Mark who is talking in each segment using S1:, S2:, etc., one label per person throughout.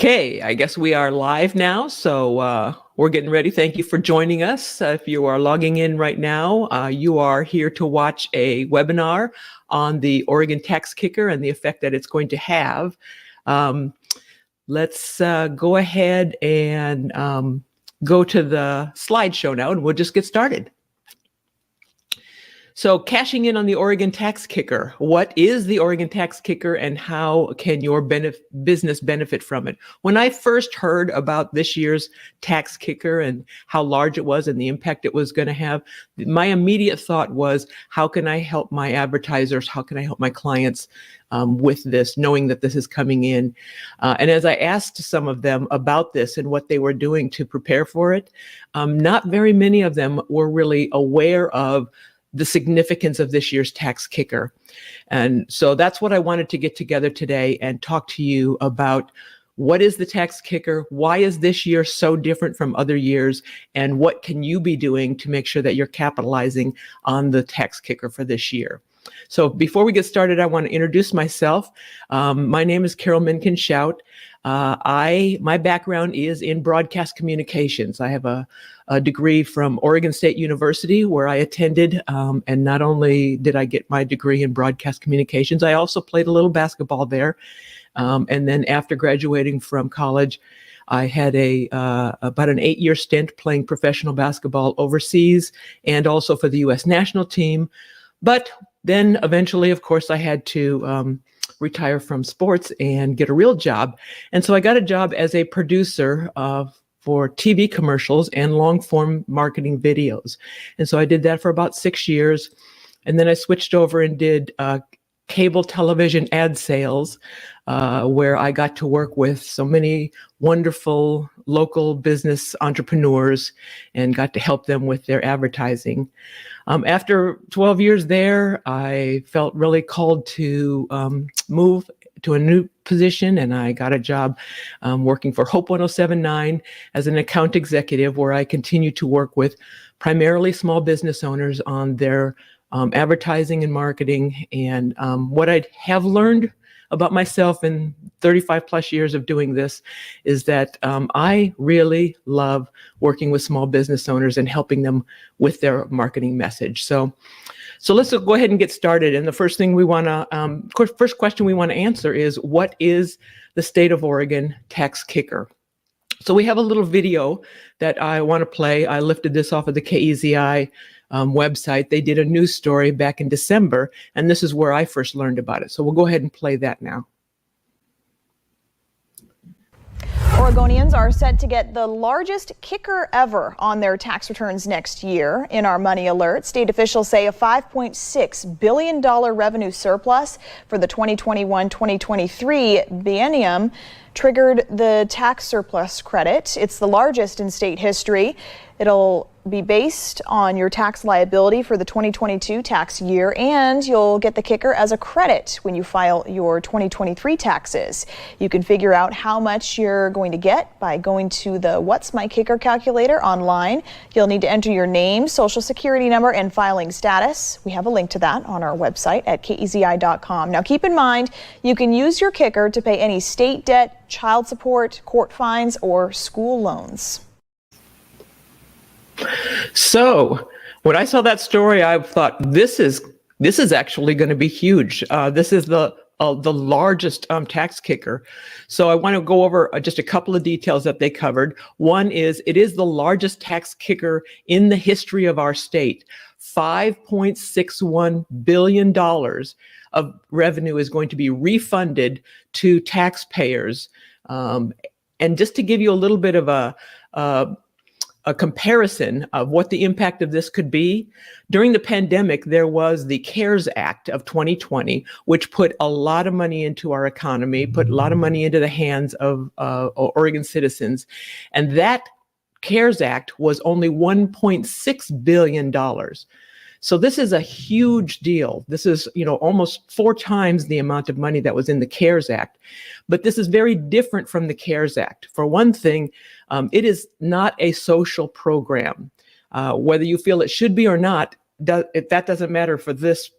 S1: Okay, I guess we are live now, so we're getting ready. Thank you for joining us. If you are logging in right now, you are here to watch a webinar on the Oregon tax kicker and the effect that it's going to have. Let's go ahead and go to the slideshow now, and we'll just get started. So cashing in on the Oregon tax kicker. What is the Oregon tax kicker and how can your business benefit from it? When I first heard about this year's tax kicker and how large it was and the impact it was going to have, my immediate thought was, how can I help my advertisers? How can I help my clients with this, knowing that this is coming in? And as I asked some of them about this and what they were doing to prepare for it, not very many of them were really aware of the significance of this year's tax kicker. And so that's what I wanted to get together today and talk to you about. What is the tax kicker? Why is this year so different from other years? And what can you be doing to make sure that you're capitalizing on the tax kicker for this year? So before we get started, I want to introduce myself. My name is Carol.Schaudt. My background is in broadcast communications. I have a degree from Oregon State University where I attended, and not only did I get my degree in broadcast communications, I also played a little basketball there. And then after graduating from college, I had about an 8-year stint playing professional basketball overseas and also for the U.S. national team. But then eventually, of course, I had to retire from sports and get a real job. And so I got a job as a producer for TV commercials and long-form marketing videos. And so I did that for about 6 years. And then I switched over and did cable television ad sales, where I got to work with so many wonderful local business entrepreneurs and got to help them with their advertising. After 12 years there, I felt really called to move to a new position, and I got a job working for Hope 107.9 as an account executive, where I continue to work with primarily small business owners on their advertising and marketing. And what I have learned about myself in 35 plus years of doing this is that I really love working with small business owners and helping them with their marketing message. So let's go ahead and get started. And the first thing we want to, first question we want to answer is, what is the state of Oregon tax kicker? So we have a little video that I want to play. I lifted this off of the KEZI website. They did a news story back in December, and this is where I first learned about it. So we'll go ahead and play that now.
S2: Oregonians are set to get the largest kicker ever on their tax returns next year. In our Money Alert, state officials say a $5.6 billion revenue surplus for the 2021-2023 biennium triggered the tax surplus credit. It's the largest in state history. It'll be based on your tax liability for the 2022 tax year, and you'll get the kicker as a credit when you file your 2023 taxes. You can figure out how much you're going to get by going to the What's My Kicker calculator online. You'll need to enter your name, social security number, and filing status. We have a link to that on our website at kezi.com. Now keep in mind, you can use your kicker to pay any state debt, child support, court fines, or school loans.
S1: So when I saw that story, I thought, this is actually going to be huge. This is the largest tax kicker. So I want to go over just a couple of details that they covered. One is, it is the largest tax kicker in the history of our state. $5.61 billion of revenue is going to be refunded to taxpayers. And just to give you a little bit of a comparison of what the impact of this could be. During the pandemic, there was the CARES Act of 2020, which put a lot of money into our economy, put a lot of money into the hands of Oregon citizens. And that CARES Act was only $1.6 billion. So this is a huge deal. This is, almost 4 times the amount of money that was in the CARES Act. But this is very different from the CARES Act. For one thing, it is not a social program. Whether you feel it should be or not, that doesn't matter for this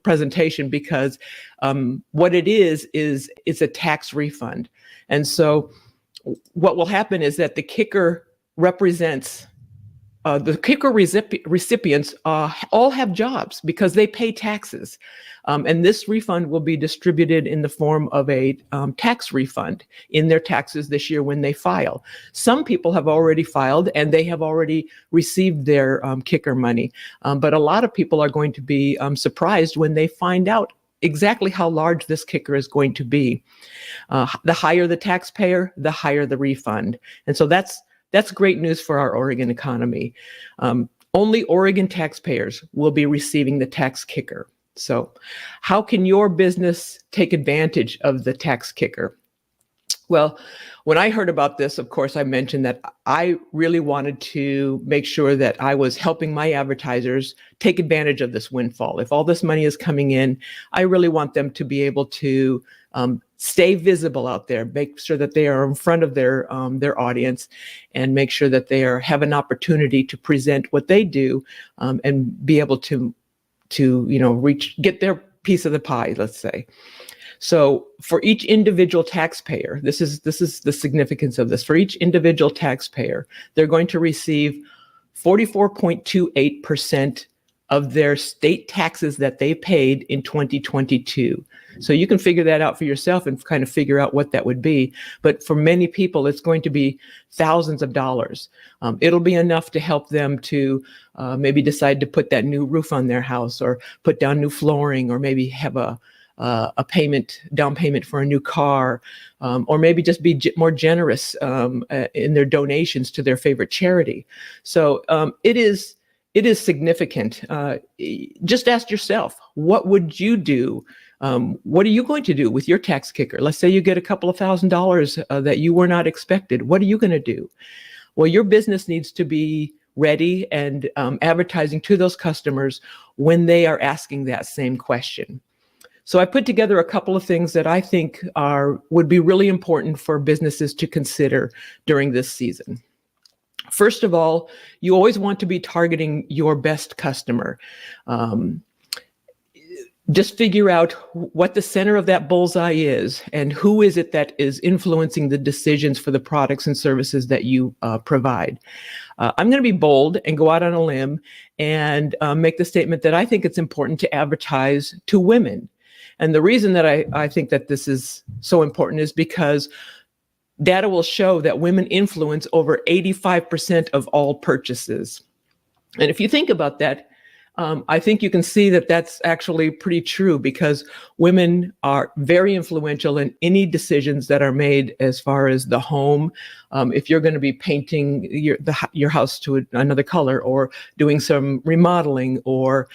S1: presentation because what it is it's a tax refund. And so what will happen is that the kicker represents recipients all have jobs because they pay taxes. And this refund will be distributed in the form of a tax refund in their taxes this year when they file. Some people have already filed and they have already received their kicker money. But a lot of people are going to be surprised when they find out exactly how large this kicker is going to be. The higher the taxpayer, the higher the refund. And so that's great news for our Oregon economy. Only Oregon taxpayers will be receiving the tax kicker. So how can your business take advantage of the tax kicker? Well, when I heard about this, of course, I mentioned that I really wanted to make sure that I was helping my advertisers take advantage of this windfall. If all this money is coming in, I really want them to be able to stay visible out there, make sure that they are in front of their audience, and make sure that they have an opportunity to present what they do and be able to get their piece of the pie, let's say. So for each individual taxpayer, this is the significance of this. For each individual taxpayer, they're going to receive 44.28% of their state taxes that they paid in 2022. So you can figure that out for yourself and kind of figure out what that would be. But for many people, it's going to be thousands of dollars. It'll be enough to help them to maybe decide to put that new roof on their house, or put down new flooring, or maybe have a down payment for a new car, or maybe just be more generous in their donations to their favorite charity. So it is significant. Just ask yourself, what would you do? What are you going to do with your tax kicker? Let's say you get a couple of $1,000s that you were not expected. What are you going to do? Well, your business needs to be ready and advertising to those customers when they are asking that same question. So I put together a couple of things that I think would be really important for businesses to consider during this season. First of all, you always want to be targeting your best customer. Just figure out what the center of that bullseye is and who is it that is influencing the decisions for the products and services that you provide. I'm going to be bold and go out on a limb and make the statement that I think it's important to advertise to women. And the reason that I think that this is so important is because data will show that women influence over 85% of all purchases. And if you think about that, I think you can see that that's actually pretty true, because women are very influential in any decisions that are made as far as the home. If you're going to be painting your house to another color, or doing some remodeling, or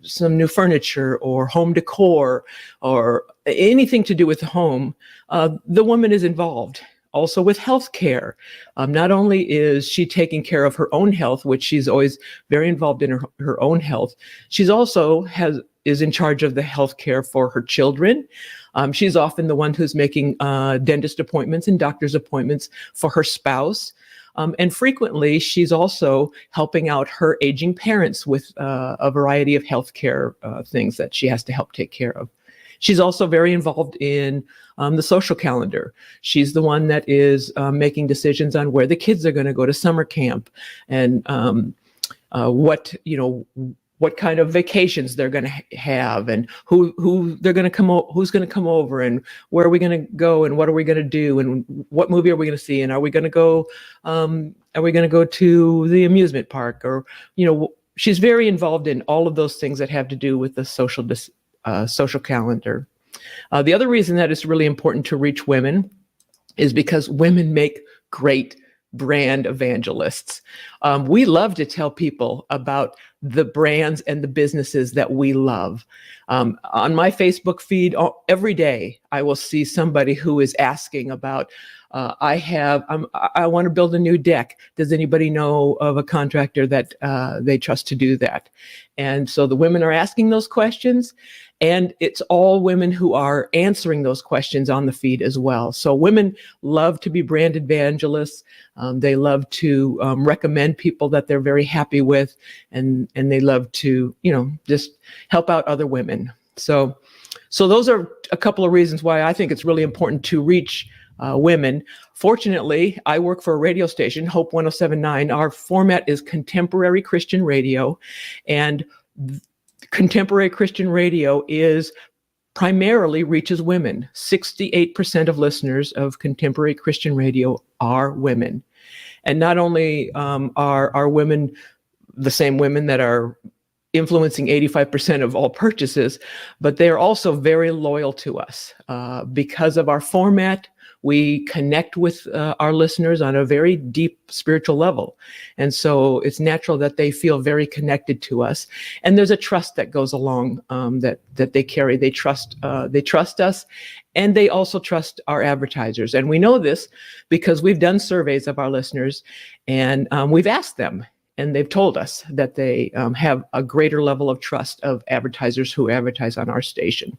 S1: some new furniture, or home decor, or anything to do with the home, the woman is involved. Also with healthcare, not only is she taking care of her own health, which she's always very involved in her own health, she's also is in charge of the healthcare for her children. She's often the one who's making dentist appointments and doctor's appointments for her spouse. And frequently, she's also helping out her aging parents with a variety of healthcare things that she has to help take care of. She's also very involved in the social calendar. She's the one that is making decisions on where the kids are going to go to summer camp, and what kind of vacations they're going to have, and who's going to come over, and where are we going to go, and what are we going to do, and what movie are we going to see, and are we going to go to the amusement park, or she's very involved in all of those things that have to do with the social calendar. The other reason that it's really important to reach women is because women make great brand evangelists. We love to tell people about the brands and the businesses that we love. On my Facebook feed, every day, I will see somebody who is asking about I want to build a new deck. Does anybody know of a contractor that they trust to do that? And so the women are asking those questions, and it's all women who are answering those questions on the feed as well. So women love to be brand evangelists. They love to recommend people that they're very happy with, and they love to, just help out other women. So those are a couple of reasons why I think it's really important to reach women. Fortunately, I work for a radio station, Hope 107.9. Our format is contemporary Christian radio, and contemporary Christian radio primarily reaches women. 68% of listeners of contemporary Christian radio are women. And not only are women the same women that are influencing 85% of all purchases, but they are also very loyal to us. Because of our format, we connect with our listeners on a very deep spiritual level. And so it's natural that they feel very connected to us. And there's a trust that goes along that they carry. They trust us, and they also trust our advertisers. And we know this because we've done surveys of our listeners, and we've asked them, and they've told us that they have a greater level of trust of advertisers who advertise on our station.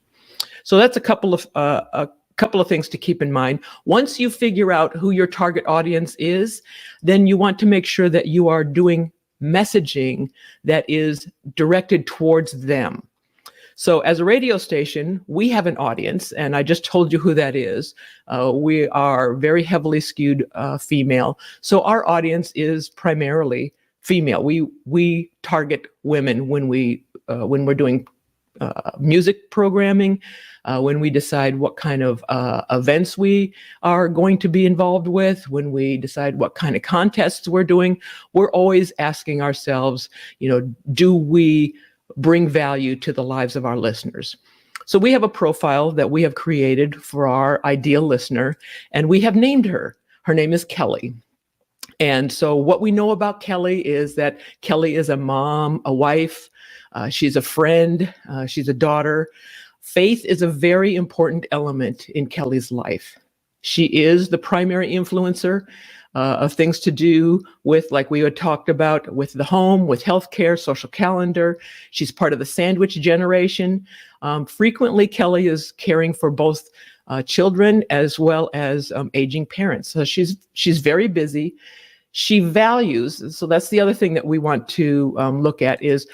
S1: So that's a couple of things to keep in mind. Once you figure out who your target audience is, then you want to make sure that you are doing messaging that is directed towards them. So as a radio station, we have an audience, and I just told you who that is. We are very heavily skewed female. So our audience is primarily female. We target women when we're doing music programming, when we decide what kind of events we are going to be involved with, when we decide what kind of contests we're doing. We're always asking ourselves, do we bring value to the lives of our listeners? So we have a profile that we have created for our ideal listener, and we have named her. Her name is Kelly. And so what we know about Kelly is that Kelly is a mom, a wife, she's a friend, she's a daughter. Faith is a very important element in Kelly's life. She is the primary influencer of things to do with, like we had talked about, with the home, with healthcare, social calendar. She's part of the sandwich generation. Frequently, Kelly is caring for both children as well as aging parents. So she's very busy. She values, so that's the other thing that we want to look at is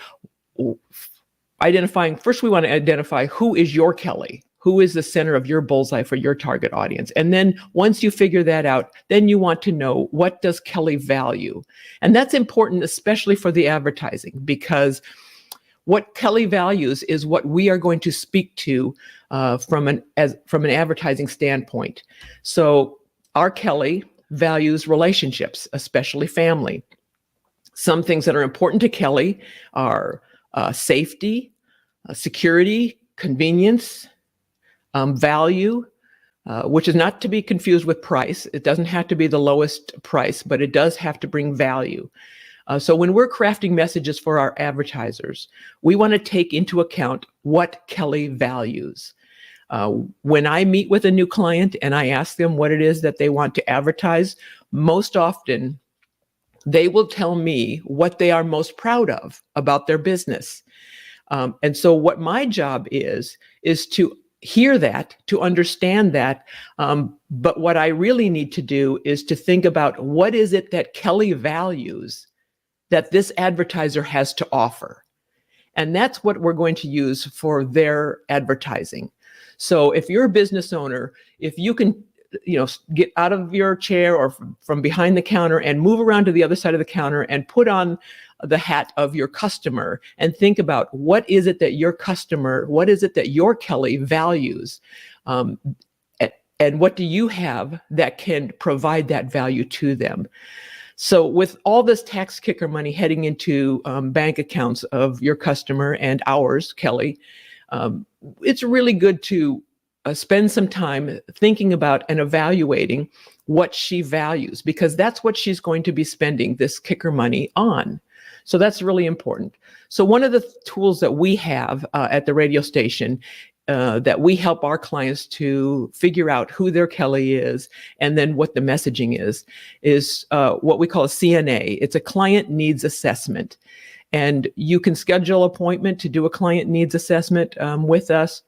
S1: identifying. First, we want to identify who is your Kelly, who is the center of your bullseye for your target audience. And then once you figure that out, then you want to know, what does Kelly value? And that's important, especially for the advertising, because what Kelly values is what we are going to speak to from an advertising standpoint. So our Kelly values relationships, especially family. Some things that are important to Kelly are safety, security, convenience, value, which is not to be confused with price. It doesn't have to be the lowest price, but it does have to bring value. So when we're crafting messages for our advertisers, we want to take into account what Kelly values. When I meet with a new client and I ask them what it is that they want to advertise, most often they will tell me what they are most proud of about their business. And so what my job is to hear that, to understand that. But what I really need to do is to think about, what is it that Kelly values that this advertiser has to offer? And that's what we're going to use for their advertising. So if you're a business owner, if you can, get out of your chair or from behind the counter and move around to the other side of the counter and put on the hat of your customer and think about, what is it that your Kelly values? And what do you have that can provide that value to them? So with all this tax kicker money heading into bank accounts of your customer and ours, Kelly, it's really good to spend some time thinking about and evaluating what she values, because that's what she's going to be spending this kicker money on. So that's really important. So one of the tools that we have at the radio station that we help our clients to figure out who their Kelly is and then what the messaging is what we call a CNA. It's a client needs assessment. And you can schedule an appointment to do a client needs assessment with us.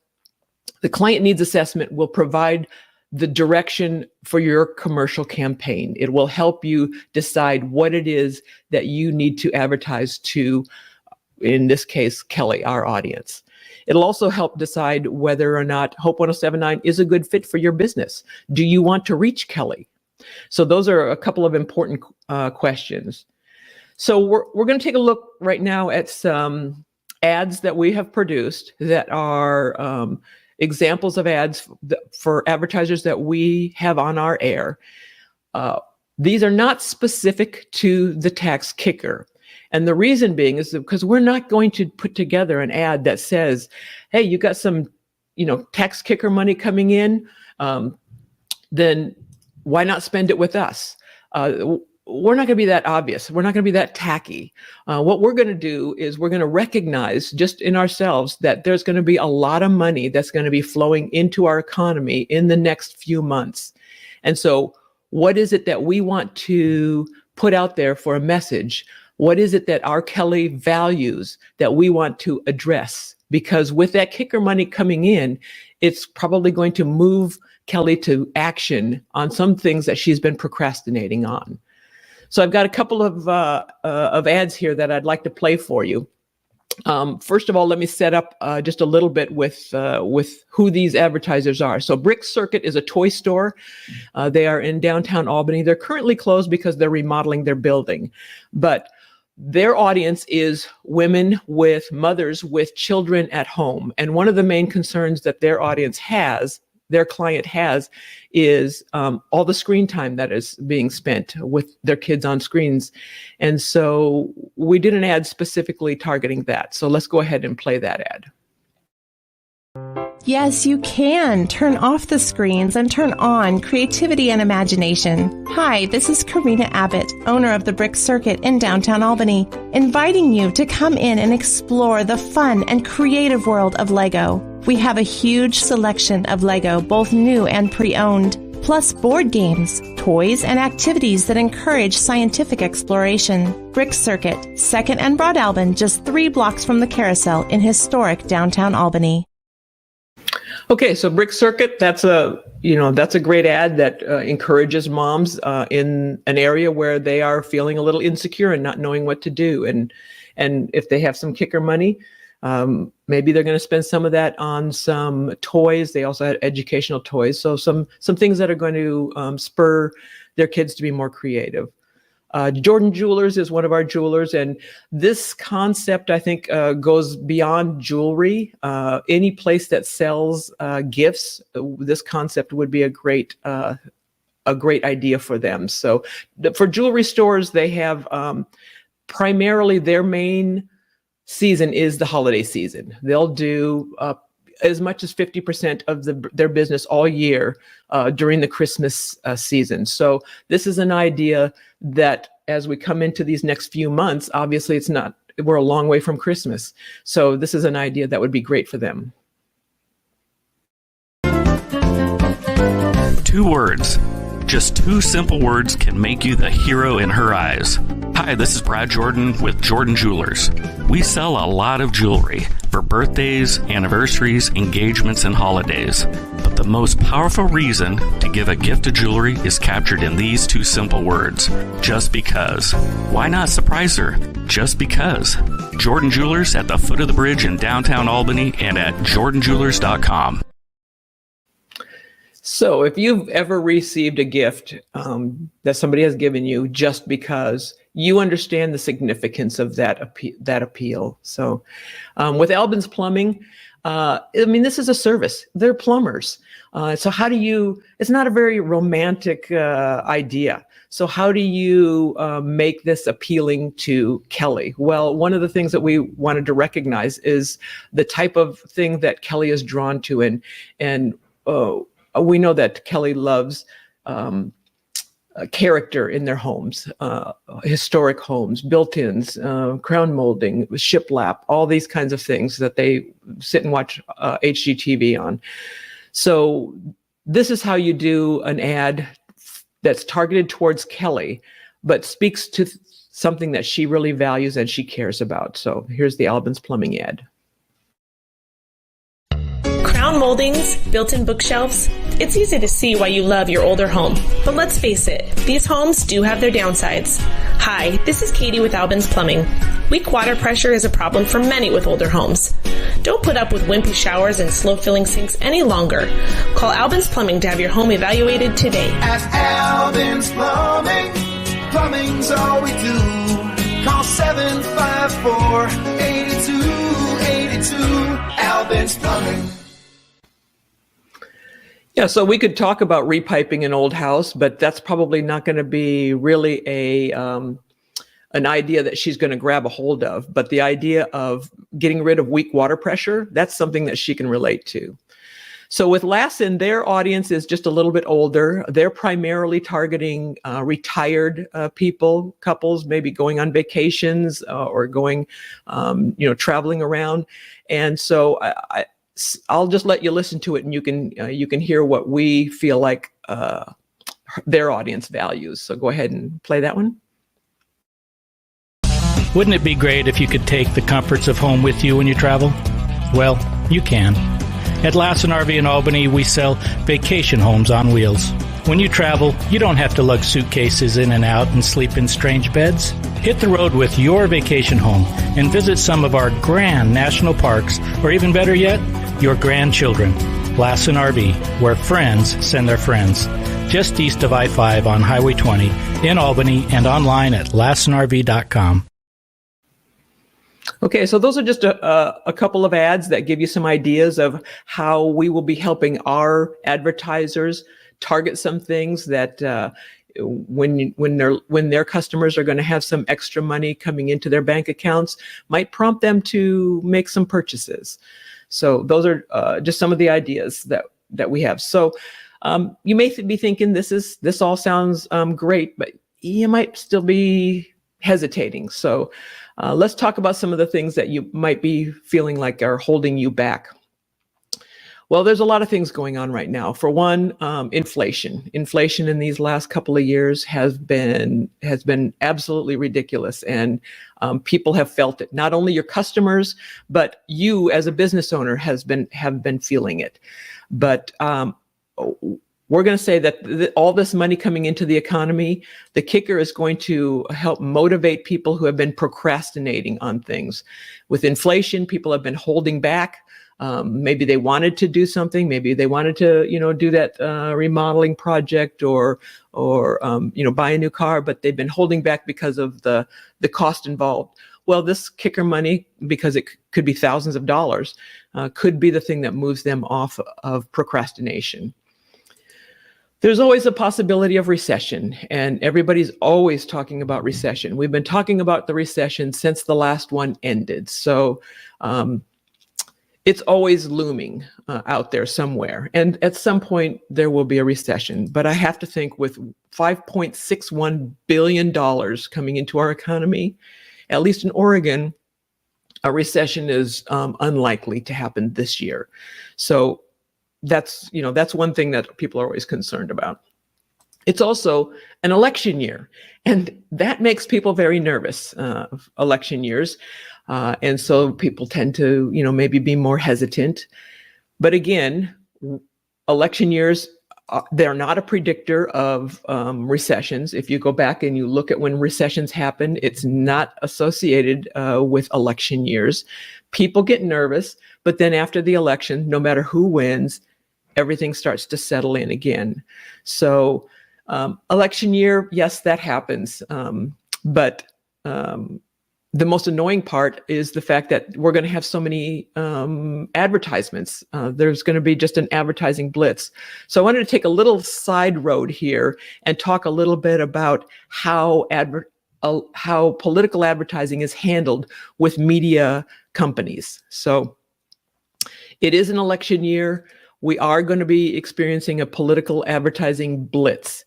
S1: The client needs assessment will provide the direction for your commercial campaign. It will help you decide what it is that you need to advertise to, in this case, Kelly, our audience. It'll also help decide whether or not Hope 1079 is a good fit for your business. Do you want to reach Kelly? So those are a couple of important questions. So we're going to take a look right now at some ads that we have produced that are examples of ads for advertisers that we have on our air. These are not specific to the tax kicker. And the reason being is because we're not going to put together an ad that says, hey, you got some, tax kicker money coming in, then why not spend it with us? We're not going to be that obvious. We're not going to be that tacky. What we're going to do is we're going to recognize just in ourselves that there's going to be a lot of money that's going to be flowing into our economy in the next few months. And so what is it that we want to put out there for a message? What is it that our Kelly values that we want to address? Because with that kicker money coming in, it's probably going to move Kelly to action on some things that she's been procrastinating on. So I've got a couple of ads here that I'd like to play for you. First of all, let me set up just a little bit with who these advertisers are. So Brick Circuit is a toy store. They are in downtown Albany. They're currently closed because they're remodeling their building, but their audience is women with mothers with children at home. And one of the main concerns that their audience has, their client has, is all the screen time that is being spent with their kids on screens. And so we did an ad specifically targeting that. So let's go ahead and play that ad.
S3: Yes, you can turn off the screens and turn on creativity and imagination. Hi, this is Karina Abbott, owner of the Brick Circuit in downtown Albany, inviting you to come in and explore the fun and creative world of Lego. We have a huge selection of Lego, both new and pre-owned, plus board games, toys, and activities that encourage scientific exploration. Brick Circuit, 2nd and Broad Albin, just 3 blocks from the Carousel in historic downtown Albany.
S1: Okay, so Brick Circuit, that's a great ad that encourages moms in an area where they are feeling a little insecure and not knowing what to do. And if they have some kicker money, maybe they're going to spend some of that on some toys. They also had educational toys, so some things that are going to spur their kids to be more creative. Jordan Jewelers is one of our jewelers, and this concept, I think, goes beyond jewelry. Any place that sells gifts, this concept would be a great idea for them. So for jewelry stores, they have primarily their main season is the holiday season. They'll do as much as 50% of their business all year during the Christmas season. So this is an idea that as we come into these next few months, obviously we're a long way from Christmas. So this is an idea that would be great for them.
S4: 2 words. Just 2 simple words can make you the hero in her eyes. Hi, this is Brad Jordan with Jordan Jewelers. We sell a lot of jewelry for birthdays, anniversaries, engagements, and holidays. But the most powerful reason to give a gift of jewelry is captured in these 2 simple words. Just because. Why not surprise her? Just because. Jordan Jewelers at the foot of the bridge in downtown Albany and at jordanjewelers.com.
S1: So if you've ever received a gift that somebody has given you just because, you understand the significance of that appeal. So with Albin's Plumbing, this is a service. They're plumbers. So how do you, it's not a very romantic idea. So how do you make this appealing to Kelly? Well, one of the things that we wanted to recognize is the type of thing that Kelly is drawn to. And we know that Kelly loves character in their homes, historic homes, built-ins, crown molding, shiplap, all these kinds of things that they sit and watch HGTV on. So this is how you do an ad that's targeted towards Kelly, but speaks to something that she really values and she cares about. So here's the Albans Plumbing ad.
S5: Crown moldings, built-in bookshelves. It's easy to see why you love your older home. But let's face it, these homes do have their downsides. Hi, this is Katie with Albans Plumbing. Weak water pressure is a problem for many with older homes. Don't put up with wimpy showers and slow-filling sinks any longer. Call Albans Plumbing to have your home evaluated today.
S6: At Albans Plumbing, plumbing's all we do. Call 754-8282. Albans Plumbing.
S1: Yeah, so we could talk about repiping an old house, but that's probably not going to be really an idea that she's going to grab a hold of. But the idea of getting rid of weak water pressure, that's something that she can relate to. So with Lassen, their audience is just a little bit older. They're primarily targeting retired people, couples, maybe going on vacations or going, traveling around. And so I'll just let you listen to it, and you can hear what we feel like their audience values. So go ahead and play that one.
S7: Wouldn't it be great if you could take the comforts of home with you when you travel? Well, you can. At Lassen RV in Albany, we sell vacation homes on wheels. When you travel, you don't have to lug suitcases in and out and sleep in strange beds. Hit the road with your vacation home and visit some of our grand national parks, or even better yet, your grandchildren. Lassen RV, where friends send their friends. Just east of I-5 on Highway 20 in Albany, and online at lassenrv.com.
S1: Okay, so those are just a couple of ads that give you some ideas of how we will be helping our advertisers target some things that when their customers are going to have some extra money coming into their bank accounts, might prompt them to make some purchases. So those are just some of the ideas that we have. So you may be thinking this all sounds great, but you might still be hesitating. So let's talk about some of the things that you might be feeling like are holding you back. Well, there's a lot of things going on right now. For one, inflation. Inflation in these last couple of years has been absolutely ridiculous, and people have felt it. Not only your customers, but you as a business owner have been feeling it. But we're going to say that all this money coming into the economy, the kicker is going to help motivate people who have been procrastinating on things. With inflation, people have been holding back. Maybe they wanted to do something. Maybe they wanted to, do that remodeling project or buy a new car, but they've been holding back because of the cost involved. Well, this kicker money, because it could be thousands of dollars, could be the thing that moves them off of procrastination. There's always a possibility of recession, and everybody's always talking about recession. We've been talking about the recession since the last one ended. So it's always looming out there somewhere. And at some point, there will be a recession. But I have to think with $5.61 billion coming into our economy, at least in Oregon, a recession is unlikely to happen this year. So that's one thing that people are always concerned about. It's also an election year, and that makes people very nervous, election years. And so people tend to, maybe be more hesitant. But again, election years, they're not a predictor of recessions. If you go back and you look at when recessions happen, it's not associated with election years. People get nervous, but then after the election, no matter who wins, everything starts to settle in again. So election year, yes, that happens. But the most annoying part is the fact that we're going to have so many advertisements. There's going to be just an advertising blitz. So I wanted to take a little side road here and talk a little bit about how political advertising is handled with media companies. So it is an election year. we are going to be experiencing a political advertising blitz.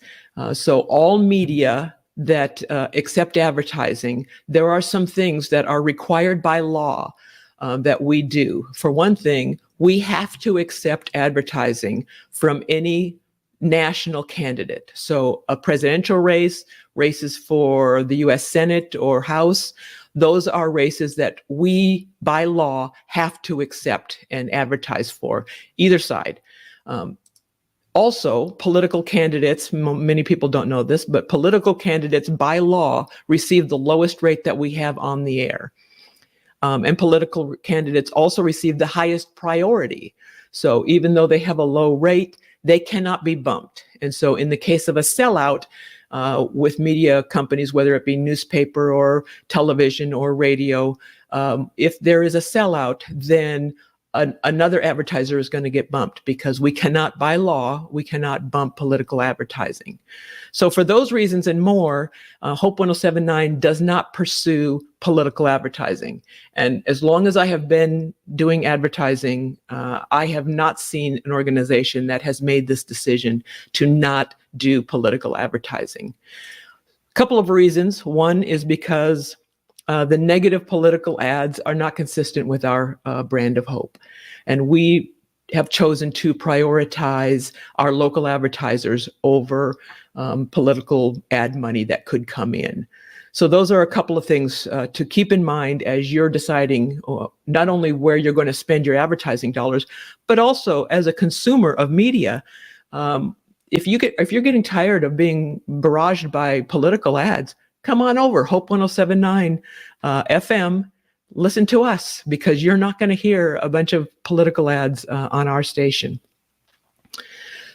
S1: So all media that accept advertising, there are some things that are required by law that we do. For one thing, we have to accept advertising from any national candidate. So a presidential race, races for the US Senate or House, those are races that we, by law, have to accept and advertise for, either side. Also, political candidates, many people don't know this, but political candidates by law receive the lowest rate that we have on the air. And political candidates also receive the highest priority. So even though they have a low rate, they cannot be bumped. And so in the case of a sellout, with media companies, whether it be newspaper or television or radio, if there is a sellout, then another advertiser is going to get bumped, because we cannot, by law, we cannot bump political advertising. So for those reasons and more, Hope 107.9 does not pursue political advertising. And as long as I have been doing advertising, I have not seen an organization that has made this decision to not do political advertising. A couple of reasons. One is because the negative political ads are not consistent with our brand of hope. And we have chosen to prioritize our local advertisers over political ad money that could come in. So those are a couple of things to keep in mind as you're deciding not only where you're going to spend your advertising dollars, but also as a consumer of media. If you're getting tired of being barraged by political ads, come on over, Hope 107.9 FM, listen to us, because you're not going to hear a bunch of political ads on our station.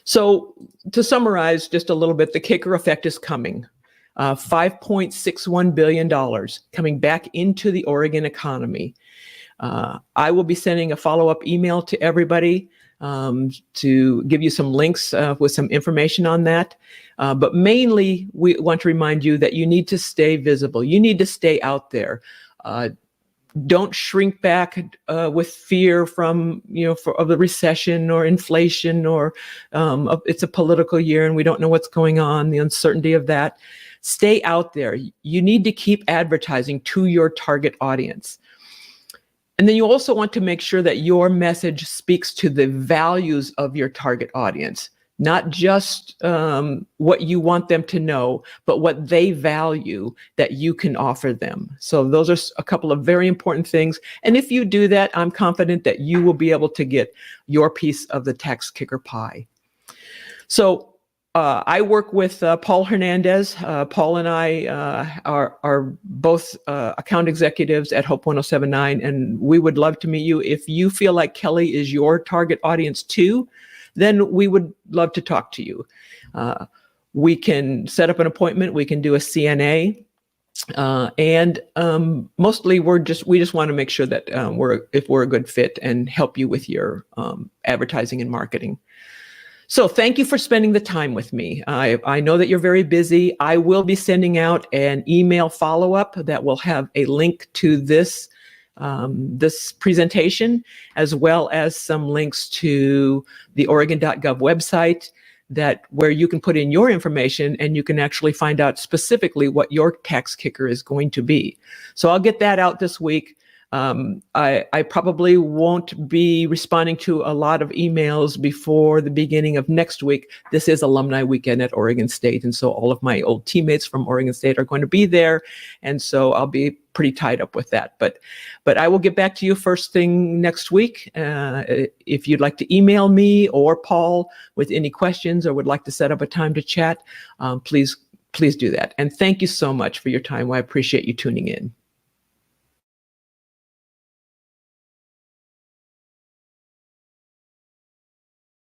S1: So to summarize just a little bit, the kicker effect is coming. $5.61 billion coming back into the Oregon economy. I will be sending a follow-up email to everybody to give you some links with some information on that. But mainly, we want to remind you that you need to stay visible. You need to stay out there. Don't shrink back with fear from, of the recession or inflation, or it's a political year and we don't know what's going on, the uncertainty of that. Stay out there. You need to keep advertising to your target audience. And then you also want to make sure that your message speaks to the values of your target audience, not just what you want them to know, but what they value that you can offer them. So those are a couple of very important things. And if you do that, I'm confident that you will be able to get your piece of the tax kicker pie. So I work with Paul.Hernandez. Paul and I are both account executives at Hope 107.9, and we would love to meet you. If you feel like Kelly is your target audience too, then we would love to talk to you. We can set up an appointment. We can do a CNA. And mostly we just want to make sure that we're a good fit and help you with your advertising and marketing. So thank you for spending the time with me. I know that you're very busy. I will be sending out an email follow-up that will have a link to this presentation, as well as some links to the Oregon.gov website where you can put in your information and you can actually find out specifically what your tax kicker is going to be. So I'll get that out this week. I probably won't be responding to a lot of emails before the beginning of next week. This is Alumni Weekend at Oregon State, and so all of my old teammates from Oregon State are going to be there, and so I'll be pretty tied up with that. But I will get back to you first thing next week. If you'd like to email me or Paul with any questions or would like to set up a time to chat, please do that. And thank you so much for your time. I appreciate you tuning in.